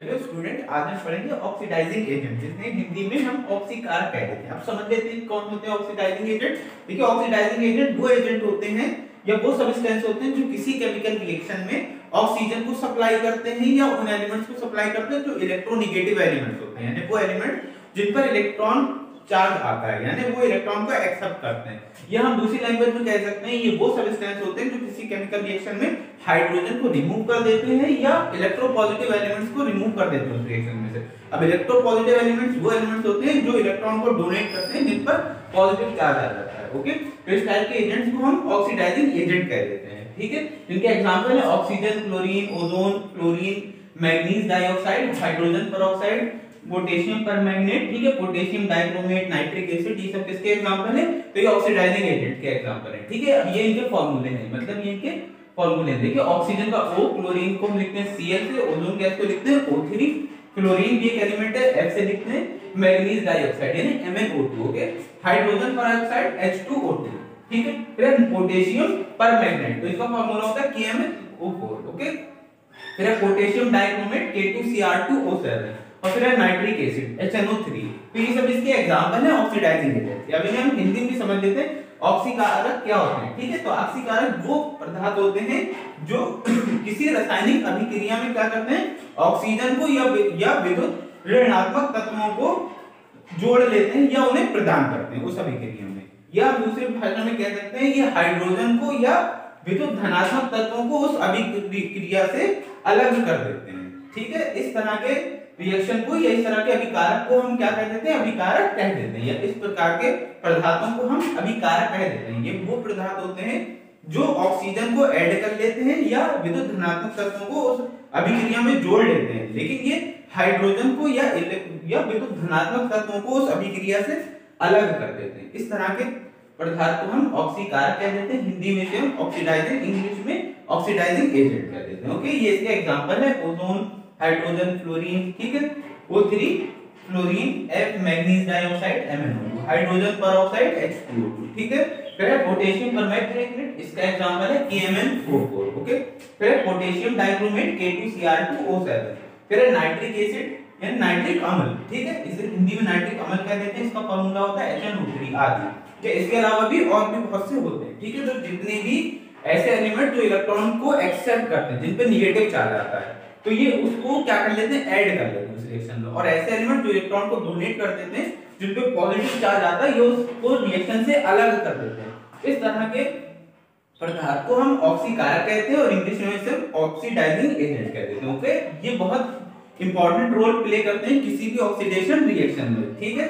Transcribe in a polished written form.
Hello student, आज हम पढ़ेंगे ऑक्सीडाइजिंग एजेंट, जिसमें हिंदी में हम ऑक्सीकार कहते हैं। अब समझ लेते हैं कौन होते हैं ऑक्सीडाइजिंग एजेंट। देखिए, ऑक्सीडाइजिंग एजेंट वो एजेंट होते हैं या वो सब्सटेंस होते हैं जो किसी केमिकल रिएक्शन में ऑक्सीजन को सप्लाई करते हैं या उन एलिमेंट्स को सप्लाई करते हैं जो इलेक्ट्रोनेगेटिव एलिमेंट्स होते हैं, यानी वो एलिमेंट जिन पर इलेक्ट्रॉन चार्ज आता है, यानी वो इलेक्ट्रॉन को एक्सेप्ट करते हैं। या हम दूसरी लैंग्वेज में कह सकते हैं ये वो सब्सटेंस होते हैं जो किसी केमिकल रिएक्शन में हाइड्रोजन को रिमूव कर देते हैं या इलेक्ट्रोपॉजिटिव एलिमेंट्स को रिमूव कर देते हैं उस रिएक्शन में से। अब इलेक्ट्रोपॉजिटिव एलिमेंट्स वो एलिमेंट्स होते हैं जो इलेक्ट्रॉन को डोनेट करते हैं, जिन पर पॉजिटिव चार्ज आ जाता है। ओके, तो इस टाइप के एजेंट्स को हम ऑक्सीडाइजिंग एजेंट कह देते हैं। ठीक है, जिनके एग्जांपल है oxygen, chlorine, ozone, fluorine, manganese dioxide, hydrogen peroxide, potassium permanganate. ठीक है, पोटेशियम डाइक्रोमेट, नाइट्रिक एसिड, ये सब किसके एग्जांपल है? तो ये ऑक्सीडाइजिंग एजेंट के एग्जांपल है। ठीक है, अब ये इनके फार्मूले हैं, मतलब ये इनके फार्मूले हैं। देखिए, ऑक्सीजन का O, क्लोरीन को हम लिखते हैं Cl से, ओजोन गैस को लिखते हैं O3, फ्लोरीन भी एक एलिमेंट है, F से लिखते हैं मैग्नीज डाइऑक्साइड यानी MnO2। Okay, hydrogen peroxide H2O3। ठीक है, फिर पोटेशियम परमैंगनेट, तो इसका फार्मूला होता है KmNO4। ओके, फिर पोटेशियम डाइक्रोमेट K2Cr2O7, और फिर नाइट्रिक एसिड HNO3। तो ये सब इसके एग्जांपल हैं ऑक्सीडाइजिंग एजेंट। अब इन्हें हम हिंदी में समझ लेते हैं ऑक्सीकारक क्या होते हैं। ठीक है, तो ऑक्सीकारक वो पदार्थ होते हैं जो किसी रासायनिक अभिक्रिया में क्या करते हैं, ऑक्सीजन को या विद्युत ऋणात्मक तत्वों को जोड़ लेते हैं या उन्हें प्रदान करते हैं उस अभिक्रिया में। या दूसरे भाषा में कह सकते हैं ये हाइड्रोजन को या विद्युत धनात्मक तत्वों को उस अभिक्रिया से अलग कर देते हैं। ठीक है, इस तरह के रिएक्शन को या इस तरह के अभिकारक को हम क्या कह देते हैं, अभिकारक कह देते हैं। या इस प्रकार के पदार्थों को हम अभिकारक कह देते हैं। ये वो पदार्थ होते हैं जो ऑक्सीजन को ऐड कर लेते हैं या विद्युत धनात्मक तत्वों को उस अभिक्रिया में जोड़ लेते हैं, लेकिन ये हाइड्रोजन को या विद्युत धनात्मक तत्वों को उस अभिक्रिया से अलग कर देते हैं। इस तरह के पदार्थ को हम ऑक्सीकारक कह देते हैं। हिंदी में से हम ऑक्सीडाइजिंग, इंग्लिश में ऑक्सीडाइजिंग एजेंट कह देते हैं। ओके, ये इसके एग्जांपल है ओजोन, हाइड्रोजन, फ्लोरीन। ठीक है, O3 fluorine, F manganese dioxide MnO2, hydrogen peroxide H2O2। ठीक है, फिर पोटेशियम परमैंगनेट, इसका एग्जांपल है KmNO4। ओके, फिर पोटेशियम डाइक्रोमेट K2Cr2O7, फिर नाइट्रिक एसिड यानी नाइट्रिक अम्ल। ठीक है, इसे हिंदी में नाइट्रिक अम्ल कह देते हैं। इसका फार्मूला होता है HNO3 आदि। इसके अलावा भी और भी बहुत से होते हैं। ठीक है, तो जितने भी ऐसे एलिमेंट जो इलेक्ट्रॉन को एक्सेप्ट करते हैं, जिन पे नेगेटिव चार्ज आता है, तो ये उसको क्या कर लेते हैं, ऐड कर लेते हैं उस रिएक्शन में। और ऐसे एलिमेंट जो इलेक्ट्रॉन को डोनेट कर देते हैं, जिन पे पॉजिटिव चार्ज आता है, ये उसको रिएक्शन से अलग कर देते हैं। इस तरह के पदार्थ को हम ऑक्सीकारक कहते हैं और इंग्लिश में इसे ऑक्सीडाइजिंग एजेंट कहते हैं। ओके, ये बहुत इंपॉर्टेंट रोल प्ले करते हैं किसी भी ऑक्सीडेशन रिएक्शन में। ठीक है,